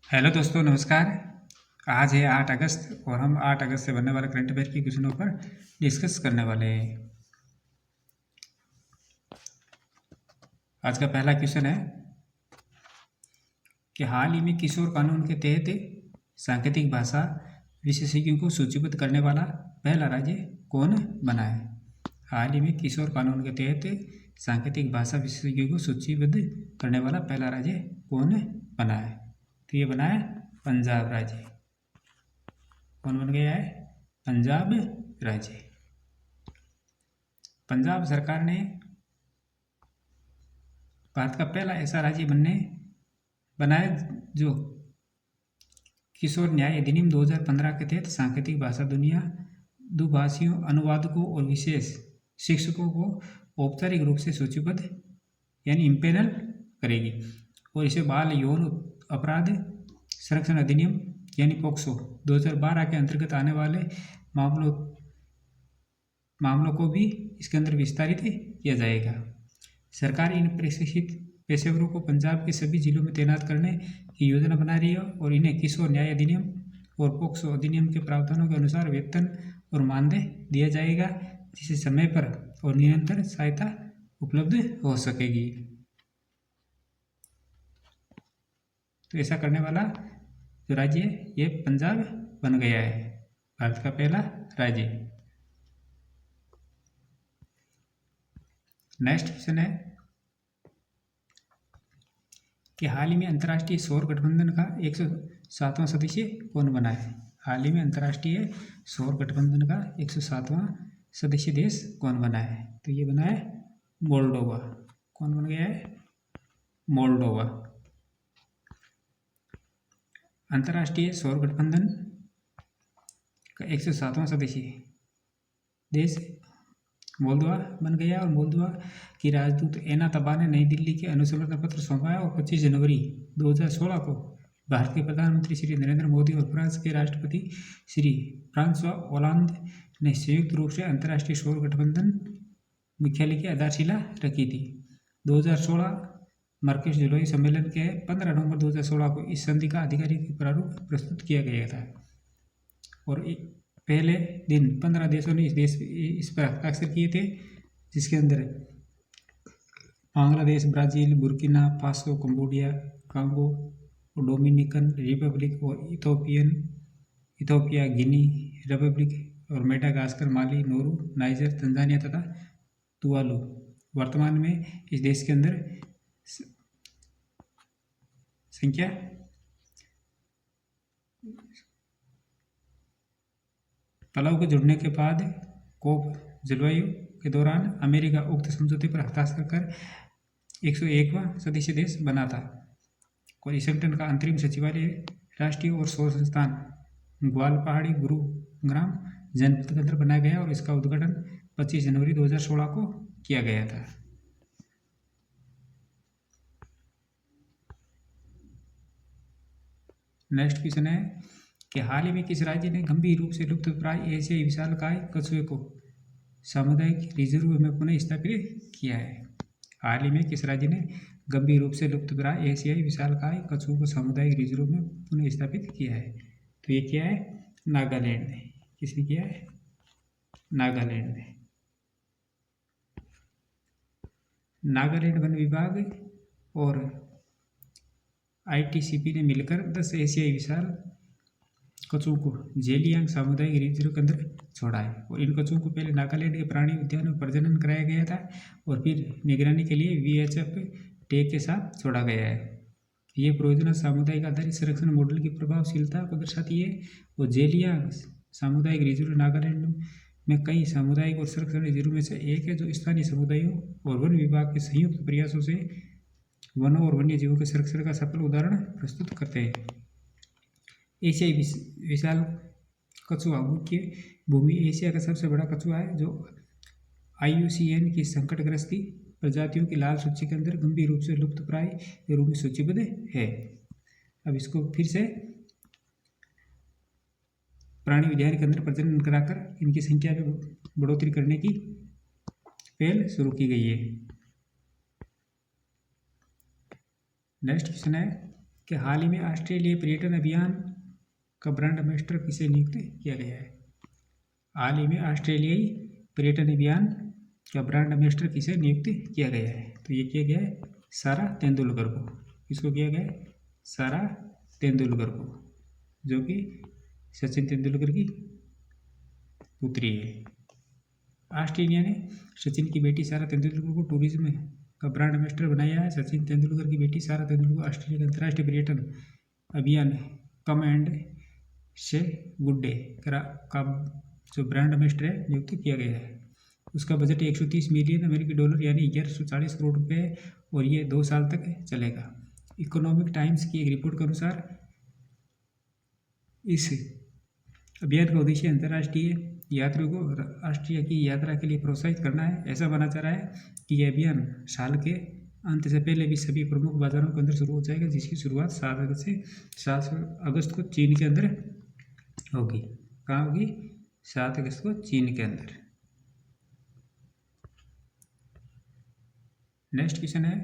Hello दोस्तों, नमस्कार। आज है 8 अगस्त और हम 8 अगस्त से बनने वाले करंट अफेयर के क्वेश्चनों पर डिस्कस करने वाले हैं। आज का पहला क्वेश्चन है कि हाल ही में किशोर कानून के तहत सांकेतिक भाषा विशेषज्ञों को सूचीबद्ध करने वाला पहला राज्य कौन बना है? हाल ही में किशोर कानून के तहत सांकेतिक भाषा विशेषज्ञों को सूचीबद्ध करने वाला पहला राज्य कौन बना है? तो ये बना है पंजाब राज्य। कौन बन गया है? पंजाब राज्य। पंजाब सरकार ने भारत का पहला ऐसा राज्य बनाया जो किशोर न्याय अधिनियम 2015 के तहत सांकेतिक भाषा दुनिया दुभाषियों, अनुवादकों और विशेष शिक्षकों को औपचारिक रूप से सूचीबद्ध यानी इम्पेनल करेगी और इसे बाल यौन अपराध संरक्षण अधिनियम यानी पोक्सो 2012 के अंतर्गत आने वाले मामलों को भी इसके अंदर विस्तारित किया जाएगा। सरकार इन प्रशिक्षित पेशेवरों को पंजाब के सभी जिलों में तैनात करने की योजना बना रही है और इन्हें किशोर न्याय अधिनियम और पोक्सो अधिनियम के प्रावधानों के अनुसार वेतन और मानदेय दिया जाएगा, जिससे समय पर और निरंतर सहायता उपलब्ध हो सकेगी। तो ऐसा करने वाला जो राज्य है ये पंजाब बन गया है, भारत का पहला राज्य। नेक्स्ट क्वेश्चन है कि हाल ही में अंतर्राष्ट्रीय सौर गठबंधन का 107वां सदस्य कौन बना है? हाल ही में अंतर्राष्ट्रीय सौर गठबंधन का 107वां सदस्य देश कौन बना है? तो ये बना है मोल्डोवा। कौन बन गया है? मोल्डोवा। अंतर्राष्ट्रीय सौर गठबंधन का 107वां सदस्य देश मोल्दोवा बन गया और मोल्दोवा की राजदूत एना तबा ने नई दिल्ली के अनुशंसा पत्र सौंपा और 25 जनवरी 2016 को भारत के प्रधानमंत्री श्री नरेंद्र मोदी और फ्रांस के राष्ट्रपति श्री फ्रांसवा ओलांद ने संयुक्त रूप से अंतर्राष्ट्रीय सौर गठबंधन मुख्यालय की आधारशिला रखी थी। 2016 मार्केट जलवायु सम्मेलन के 15 नवंबर 2016 को इस संधि का आधिकारिक प्रारूप प्रस्तुत किया गया था और पहले दिन 15 देशों ने इस पर हस्ताक्षर किए थे, जिसके अंदर Bangladesh, Brazil, Burkina Faso, Cambodia, Congo और डोमिनिकन रिपब्लिक और इथोपिया, गिनी रिपब्लिक और मेडागास्कर, माली, नोरू, नाइजर, तंजानिया तथा तुवालू। वर्तमान में इस देश के अंदर संख्या पलाव के जुड़ने के बाद कोप जलवायु के दौरान अमेरिका उक्त समझौते पर हस्ताक्षर कर 101वां सदस्य देश बना था और इस संगठन का अंतरिम सचिवालय राष्ट्रीय और सौर संस्थान ग्वालपहाड़ी गुरुग्राम जनपद के अंदर बनाया गया और इसका उद्घाटन 25 जनवरी 2016 को किया गया था। नेक्स्ट क्वेश्चन है कि हाल ही में किस राज्य ने गंभीर रूप से लुप्तप्राय एशियाई विशालकाय कछुए को सामुदायिक रिजर्व में पुनः स्थापित किया है? हाल ही में किस राज्य ने गंभीर रूप से लुप्तप्राय एशियाई विशालकाय कछुओं को सामुदायिक रिजर्व में पुनः स्थापित किया है? तो ये क्या है? नागालैंड ने। किसने किया है? नागालैंड ने। नागालैंड वन विभाग और ITCP ने मिलकर 10 एशियाई विशाल कछुओं को जेलियांग सामुदायिक रिजर्व के अंदर छोड़ा है और इन कछुओं को पहले नागालैंड के प्राणी उद्यान में प्रजनन कराया गया था और फिर निगरानी के लिए VHF टैग के साथ छोड़ा गया है। ये परियोजना सामुदायिक आधारित संरक्षण मॉडल की प्रभावशीलता को दर्शाती है और जेलियांग सामुदायिक रिजर्व नागालैंड में कई सामुदायिक और संरक्षण रिजर्व में से एक है, जो स्थानीय समुदायों और वन विभाग के संयुक्त प्रयासों से वनों और वन्य जीवों के संरक्षण का सफल उदाहरण प्रस्तुत करते हैं। एशियाई विशाल कछुआ मुख्य भूमि एशिया का सबसे बड़ा कछुआ है, जो IUCN की संकटग्रस्त प्रजातियों की लाल सूची के अंदर गंभीर रूप से लुप्तप्राय के रूप में सूचीबद्ध है। अब इसको फिर से प्राणी उद्यान के अंदर प्रजनन कराकर इनकी संख्या में बढ़ोतरी करने की पहल शुरू की गई है। नेक्स्ट क्वेश्चन है कि हाल ही में ऑस्ट्रेलिया पर्यटन अभियान का ब्रांड एम्बेसडर किसे नियुक्त किया गया है। हाल ही में ऑस्ट्रेलियाई पर्यटन अभियान का ब्रांड एम्बेसडर किसे नियुक्त किया गया है। तो ये किया गया है सारा तेंदुलकर को। किसको किया गया है? सारा तेंदुलकर को, जो कि सचिन तेंदुलकर की पुत्री है। ऑस्ट्रेलिया ने सचिन की बेटी सारा तेंदुलकर को टूरिज्म का ब्रांड एम्बेसडर बनाया है। सचिन तेंदुलकर की बेटी सारा तेंदुलकर ऑस्ट्रेलिया के अंतर्राष्ट्रीय पर्यटन अभियान कम एंड से गुड डे का जो ब्रांड एम्बेसडर है नियुक्त किया गया है। उसका बजट 130 मिलियन अमेरिकी डॉलर यानी 1140 करोड़ रुपये है और ये 2 साल तक चलेगा। इकोनॉमिक टाइम्स की एक रिपोर्ट के अनुसार इस अभियान का उद्देश्य अंतर्राष्ट्रीय यात्रियों को ऑस्ट्रेलिया की यात्रा के लिए प्रोत्साहित करना है। ऐसा माना जा रहा है कि यह अभियान साल के अंत से पहले भी सभी प्रमुख बाजारों के अंदर शुरू हो जाएगा, जिसकी शुरुआत 7 अगस्त से 7 अगस्त को चीन के अंदर होगी। कहाँ होगी? 7 अगस्त को चीन के अंदर। नेक्स्ट क्वेश्चन है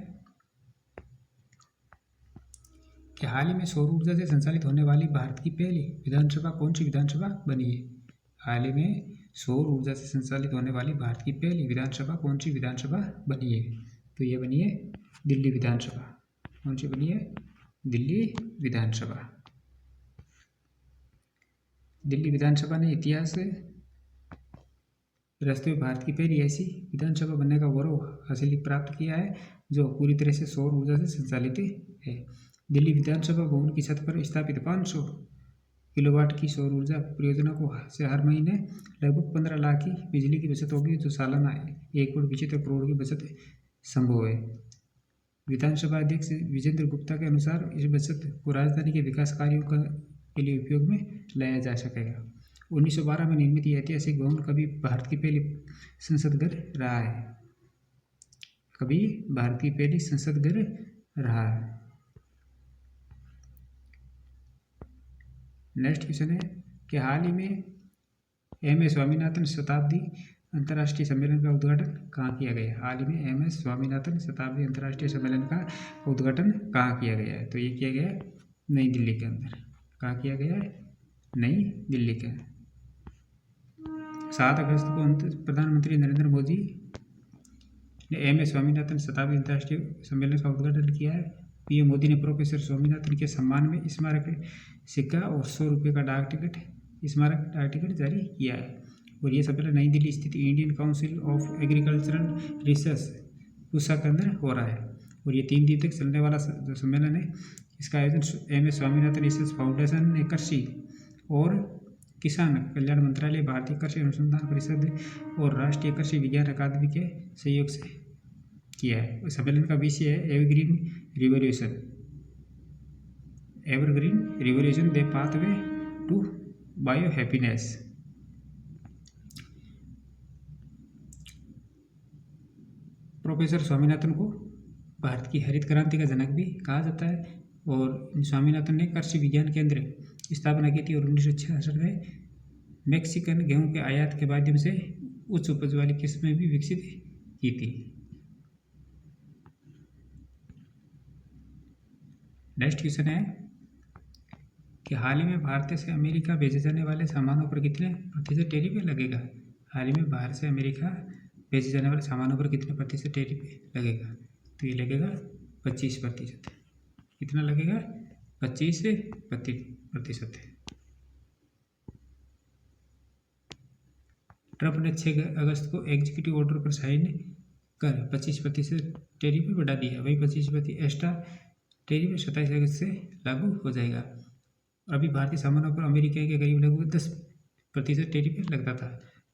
कि हाल ही में सौर ऊर्जा से संचालित होने वाली भारत की पहली विधानसभा कौन सी विधानसभा बनी है। हाल ही में सौर ऊर्जा से संचालित होने वाली भारत की पहली विधानसभा कौन सी विधानसभा बनी है। तो ये बनी है दिल्ली विधानसभा। कौन सी बनी है? दिल्ली विधानसभा। दिल्ली विधानसभा ने इतिहास रचते हुए भारत की पहली ऐसी विधानसभा बनने का गौरव हासिल प्राप्त किया है जो पूरी तरह से सौर ऊर्जा से संचालित है। दिल्ली विधानसभा भवन की छत पर स्थापित 500 किलोवाट की सौर ऊर्जा परियोजना को से हर महीने लगभग 15 लाख की बिजली की बचत होगी, जो सालाना 1.75 करोड़ की बचत संभव है। विधानसभा अध्यक्ष विजेंद्र गुप्ता के अनुसार इस बचत को राजधानी के विकास कार्यों के लिए उपयोग में लाया जा सकेगा। 1912 में निर्मित यह ऐतिहासिक भवन कभी भारत की पहली संसद घर रहा है। कभी भारत की पहली संसद घर रहा है। नेक्स्ट क्वेश्चन है कि हाल ही में एम.एस. स्वामीनाथन शताब्दी अंतर्राष्ट्रीय सम्मेलन का उद्घाटन कहाँ किया गया। हाल ही में एम.एस. स्वामीनाथन शताब्दी अंतर्राष्ट्रीय सम्मेलन का उद्घाटन कहाँ किया गया है। तो ये किया गया है नई दिल्ली के अंदर। कहाँ किया गया है? नई दिल्ली के। 7 अगस्त को प्रधानमंत्री नरेंद्र मोदी ने एम.एस. स्वामीनाथन शताब्दी अंतर्राष्ट्रीय सम्मेलन का उद्घाटन किया है। पीएम मोदी ने प्रोफेसर स्वामीनाथन के सम्मान में स्मारक सिक्का और 100 रुपये का स्मारक डाक टिकट जारी किया है। और ये सम्मेलन नई दिल्ली स्थित Indian council of agricultural research Pusa के अंदर हो रहा है। और ये 3 दिन तक चलने वाला जो सम्मेलन है, इसका आयोजन एम.एस. स्वामीनाथन रिसर्च फाउंडेशन ने कृषि और किसान कल्याण मंत्रालय, भारतीय कृषि अनुसंधान परिषद और राष्ट्रीय कृषि विज्ञान अकादमी के सहयोग से किया है। सम्मेलन का विषय है evergreen revolution the pathway to bio happiness. Professor Swaminathan को भारत की हरित क्रांति का जनक भी कहा जाता है। और स्वामीनाथन ने कृषि विज्ञान केंद्र स्थापना की थी और 1966 में मैक्सिकन गेहूं के आयात के माध्यम से उच्च उपज वाली किस्में भी विकसित की थी। नेक्स्ट क्वेश्चन है कि हाल ही में भारत से अमेरिका भेजे जाने वाले सामानों पर कितने प्रतिशत टैरिफ लगेगा। हाल ही में भारत से अमेरिका भेजे जाने वाले सामानों पर कितने प्रतिशत टैरिफ लगेगा। तो ये लगेगा 25%। कितना लगेगा? 25%। ट्रंप ने 6 अगस्त को एग्जीक्यूटिव ऑर्डर पर साइन कर 25% टैरिफ बढ़ा दिया। वही 25% एक्स्ट्रा टैरिफ 27 अगस्त से लागू हो जाएगा। अभी भारतीय सामानों पर अमेरिका के करीब लगभग 10% टैरिफ लगता था।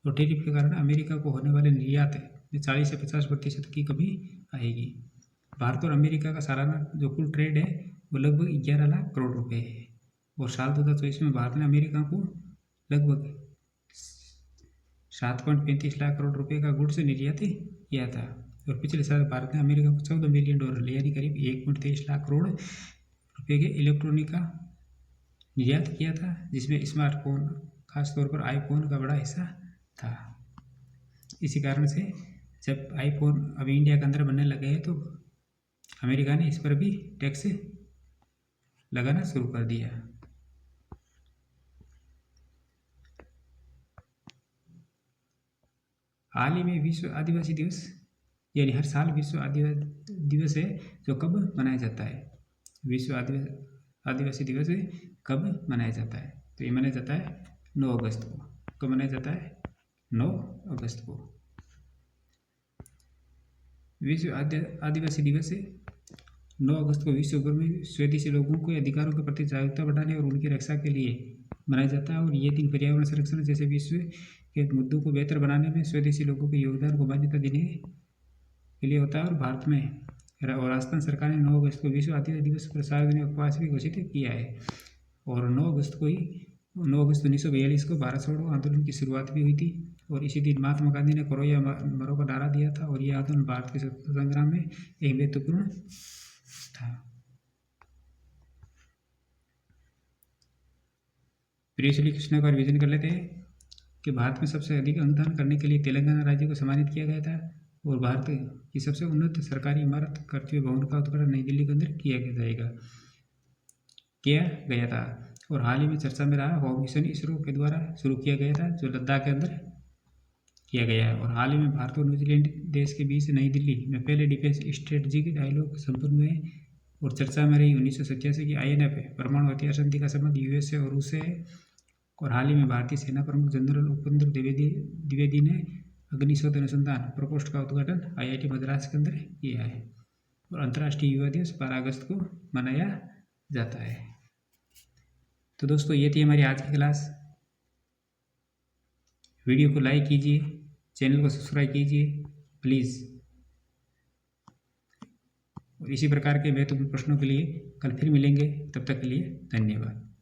और टैरिफ के कारण अमेरिका को होने वाले निर्यात में 40 से 50% की कमी आएगी। भारत और अमेरिका का सालाना जो कुल ट्रेड है वो लगभग 11 लाख करोड़ रुपए है। और साल 2024 में भारत ने अमेरिका को लगभग 7.35 लाख करोड़ रुपए का गुड्स निर्यात किया था। और पिछले साल भारत ने अमेरिका को $14 बिलियन यानी करीब 1.23 लाख करोड़ रुपए के इलेक्ट्रॉनिक का निर्यात किया था, जिसमें स्मार्टफोन खासतौर पर आईफोन का बड़ा हिस्सा था। इसी कारण से जब आईफोन अभी इंडिया के अंदर बनने लगे हैं तो अमेरिका ने इस पर भी टैक्स लगाना शुरू कर दिया। हाल ही में विश्व आदिवासी दिवस यानी हर साल विश्व आदिवासी दिवस है जो कब मनाया जाता है? विश्व आदिवासी दिवस कब मनाया जाता है? तो ये मनाया जाता है 9 अगस्त को। कब मनाया जाता है? 9 अगस्त को। विश्व आदिवासी दिवस 9 अगस्त को विश्व भर में स्वदेशी लोगों को अधिकारों के प्रति जागरूकता बढ़ाने और उनकी रक्षा के लिए मनाया जाता है। और ये दिन पर्यावरण संरक्षण जैसे विश्व के मुद्दों को बेहतर बनाने में स्वदेशी लोगों के योगदान को मान्यता देने के लिए होता है। और भारत में और राजस्थान सरकार ने 9 अगस्त को विश्व आदिवासी दिवस पर सार्वजनिक उपवास भी घोषित किया है। और 9 अगस्त 1942 को भारत छोड़ो आंदोलन की शुरुआत भी हुई थी। और इसी दिन महात्मा गांधी ने करो या मरो का नारा दिया था। और यह आंदोलन भारत के स्वतंत्रता संग्राम में एक महत्वपूर्ण था। प्रिय श्री कृष्ण का रिवीजन कर लेते हैं कि भारत में सबसे अधिक अनुदान करने के लिए तेलंगाना राज्य को सम्मानित किया गया था। और भारत की सबसे उन्नत सरकारी इमारत कर्तव्य भवन का उद्घाटन नई दिल्ली के अंदर किया गया था। और हाल ही में चर्चा में रहा होम मिशन इसरो के द्वारा शुरू किया गया था जो लद्दाख के अंदर किया गया है। और हाल ही में भारत और न्यूजीलैंड देश के बीच नई दिल्ली में पहले डिफेंस स्ट्रेटजिक डायलॉग संपन्न हुए। और चर्चा में रही 1987 की INF परमाणु हथियार संधि का संबंध USA और रूस से है। और हाल ही में भारतीय सेना प्रमुख जनरल उपेंद्र द्विवेदी ने अग्निशोध अनुसंधान प्रकोष्ठ का उद्घाटन IIT मद्रास के अंदर किया है। और अंतर्राष्ट्रीय युवा दिवस 12 अगस्त को मनाया जाता है। तो दोस्तों ये थी हमारी आज की क्लास। वीडियो को लाइक कीजिए, चैनल को सब्सक्राइब कीजिए प्लीज़। और इसी प्रकार के महत्वपूर्ण प्रश्नों के लिए कल फिर मिलेंगे। तब तक के लिए धन्यवाद।